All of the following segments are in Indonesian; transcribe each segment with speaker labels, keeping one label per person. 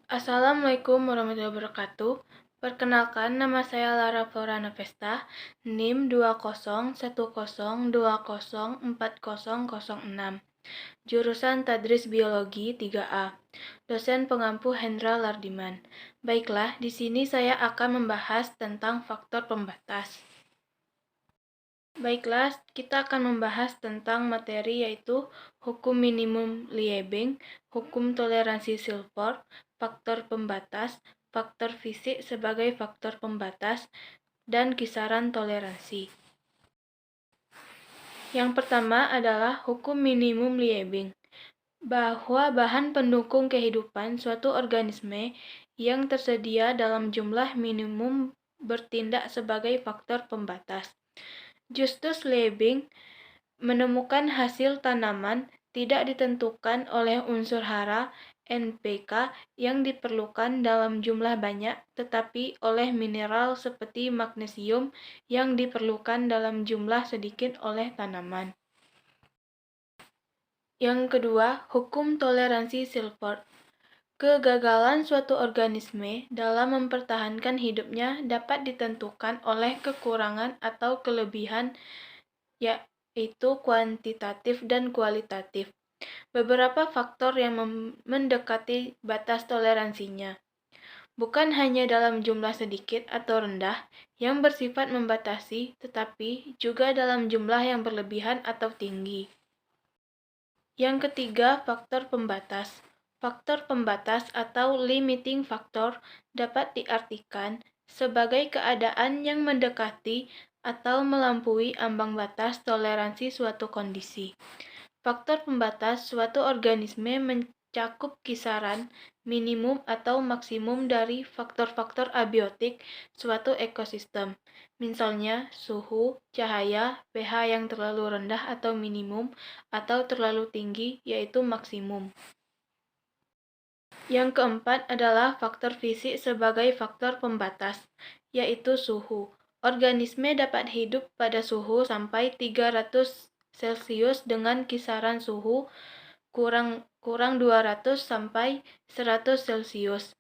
Speaker 1: Assalamualaikum warahmatullahi wabarakatuh. Perkenalkan, nama saya Lara Flora Navesta, NIM 2010202040006, jurusan Tadris Biologi 3A, dosen pengampu Hendra Lardiman. Baiklah, di sini saya akan membahas tentang faktor pembatas. Baiklah, kita akan membahas tentang materi yaitu hukum minimum Liebig, hukum toleransi Silford, faktor pembatas, faktor fisik sebagai faktor pembatas, dan kisaran toleransi. Yang pertama adalah hukum minimum Liebig, bahwa bahan pendukung kehidupan suatu organisme yang tersedia dalam jumlah minimum bertindak sebagai faktor pembatas. Justus Liebig menemukan hasil tanaman tidak ditentukan oleh unsur hara NPK yang diperlukan dalam jumlah banyak, tetapi oleh mineral seperti magnesium yang diperlukan dalam jumlah sedikit oleh tanaman. Yang kedua, hukum toleransi Silford. Kegagalan suatu organisme dalam mempertahankan hidupnya dapat ditentukan oleh kekurangan atau kelebihan, yaitu kuantitatif dan kualitatif. Beberapa faktor yang mendekati batas toleransinya, bukan hanya dalam jumlah sedikit atau rendah yang bersifat membatasi, tetapi juga dalam jumlah yang berlebihan atau tinggi. Yang ketiga, faktor pembatas. Faktor pembatas atau limiting factor dapat diartikan sebagai keadaan yang mendekati atau melampaui ambang batas toleransi suatu kondisi. Faktor pembatas suatu organisme mencakup kisaran minimum atau maksimum dari faktor-faktor abiotik suatu ekosistem. Misalnya, suhu, cahaya, pH yang terlalu rendah atau minimum, atau terlalu tinggi, yaitu maksimum. Yang keempat adalah faktor fisik sebagai faktor pembatas, yaitu suhu. Organisme dapat hidup pada suhu sampai 300 Celcius dengan kisaran suhu kurang 200 sampai 100 Celcius.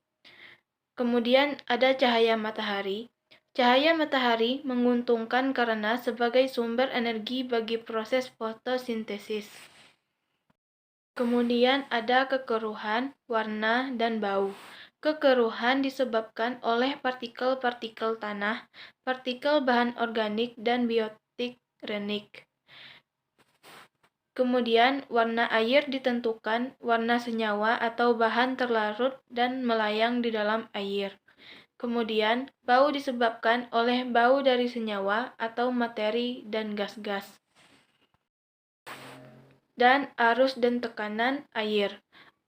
Speaker 1: Kemudian ada cahaya matahari. Cahaya matahari menguntungkan karena sebagai sumber energi bagi proses fotosintesis. Kemudian ada kekeruhan, warna, dan bau. Kekeruhan disebabkan oleh partikel-partikel tanah, partikel bahan organik, dan biotik renik. Kemudian, warna air ditentukan warna senyawa atau bahan terlarut dan melayang di dalam air. Kemudian, bau disebabkan oleh bau dari senyawa atau materi dan gas-gas. Dan arus dan tekanan air.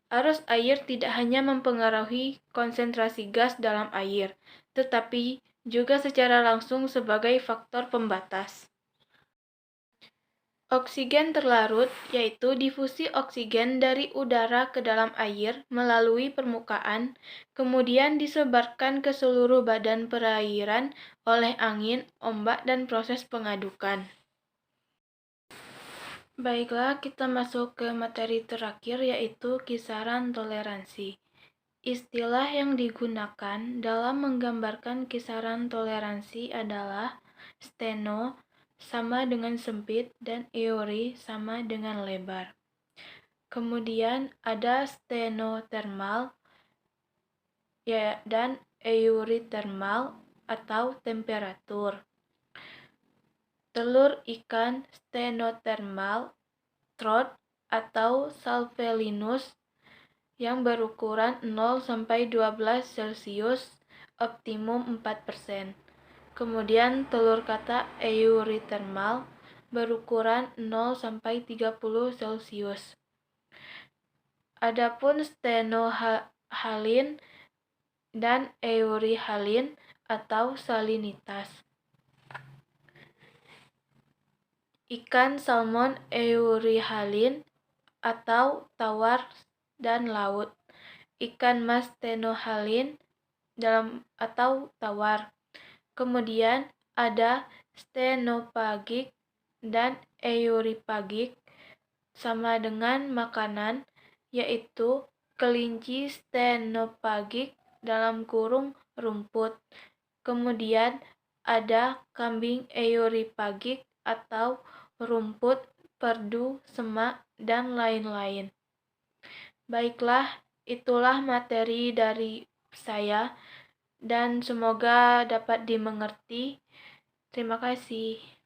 Speaker 1: Arus air tidak hanya mempengaruhi konsentrasi gas dalam air, tetapi juga secara langsung sebagai faktor pembatas. Oksigen terlarut, yaitu difusi oksigen dari udara ke dalam air melalui permukaan, kemudian disebarkan ke seluruh badan perairan oleh angin, ombak, dan proses pengadukan. Baiklah, kita masuk ke materi terakhir, yaitu kisaran toleransi. Istilah yang digunakan dalam menggambarkan kisaran toleransi adalah steno, sama dengan sempit, dan eori, sama dengan lebar. Kemudian ada stenothermal dan eurithermal atau temperatur. Telur ikan stenothermal trout atau Salvelinus yang berukuran 0-12 Celcius, optimum 4%. Kemudian telur kata eurithermal berukuran 0-30 Celcius. Adapun stenohalin dan eurihalin atau salinitas. Ikan salmon eurihalin atau tawar dan laut. Ikan mas stenohalin atau tawar. Kemudian ada stenopagik dan euripagik, sama dengan makanan, yaitu kelinci stenopagik (rumput). Kemudian ada kambing euripagik atau rumput, perdu, semak, dan lain-lain. Baiklah, itulah materi dari saya dan semoga dapat dimengerti. Terima kasih.